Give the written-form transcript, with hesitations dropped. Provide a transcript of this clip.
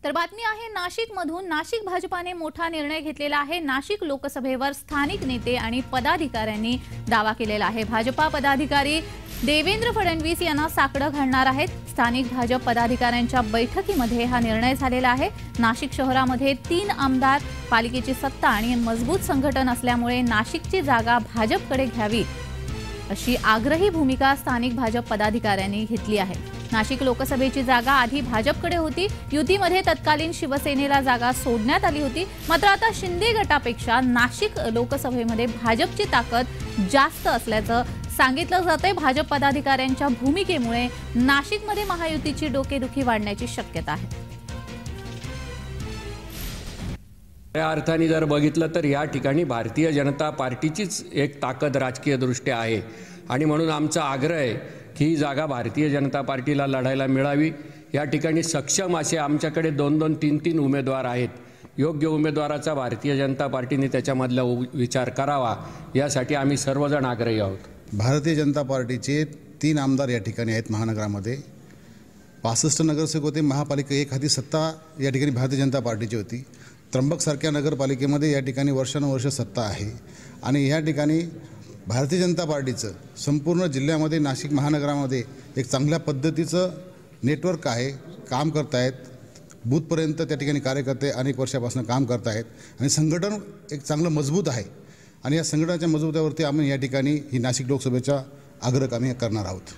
तर बातमी आहे नाशिकमधून। नाशिक भाजपाने मोठा निर्णय घेतलेला आहे। नाशिक लोकसभेवर स्थानिक नेते आणि पदाधिकाऱ्यांनी दावा केलेला आहे। भाजपा पदाधिकारी देवेंद्र फडणवीस यांना साकडं घालणार आहेत। स्थानिक भाजप पदाधिकाऱ्यांच्या बैठकीमध्ये हा निर्णय झालेला आहे। नाशिक शहरामध्ये 3 आमदार, पालिकेची सत्ता आणि मजबूत संघटन असल्यामुळे नाशिकची जागा भाजपकडे घ्यावी अशी आग्रही भूमिका स्थानिक भाजप पदाधिकाऱ्यांनी घेतली आहे। नाशिक लोकसभेची जागा आधी भाजपकडे होती। युतीमध्ये तत्कालीन शिवसेनेला जागा सोडण्यात आली होती। मात्र आता शिंदे गटापेक्षा नाशिक लोकसभेमध्ये भाजपची ताकद जास्त असल्याचं सांगितलं जातंय। भाजप पदाधिकाऱ्यांच्या भूमिकेमुळे नाशिकमध्ये महायुतीची डोकेदुखी वाढण्याची शक्यता आहे। या अर्थाने जर बघितलं तर या ठिकाणी भारतीय जनता पार्टीचीच एक ताकद राजकीय दृष्ट्या आहे आणि म्हणून आमचा आग्रह आहे की ही जागा भारतीय जनता पार्टीला लढायला मिळावी। या ठिकाणी सक्षम असे आमच्याकडे 2-2, 3-3 उमेदवार आहेत। योग्य उमेदवाराचा भारतीय जनता पार्टीने त्याच्यामधला विचार करावा, यासाठी आम्ही सर्वजण आग्रही आहोत। भारतीय जनता पार्टीचे 3 आमदार या ठिकाणी आहेत। महानगरामध्ये 65 नगरसेवक होते। महापालिका 1 हाती सत्ता या ठिकाणी भारतीय जनता पार्टीची होती। त्र्यंबकसारख्या नगरपालिकेमध्ये या ठिकाणी वर्षानुवर्ष सत्ता आहे आणि या ठिकाणी भारतीय जनता पार्टीचं संपूर्ण जिल्ह्यामध्ये नाशिक महानगरामध्ये एक चांगल्या पद्धतीचं नेटवर्क आहे। काम करत आहेत, बूथपर्यंत त्या ठिकाणी कार्यकर्ते अनेक वर्षापासून काम करत आहेत आणि संघटन एक चांगलं मजबूत आहे आणि या संघटनाच्या मजबूतावरती आम्ही या ठिकाणी ही नाशिक लोकसभेचा आग्रह आम्ही करणार आहोत।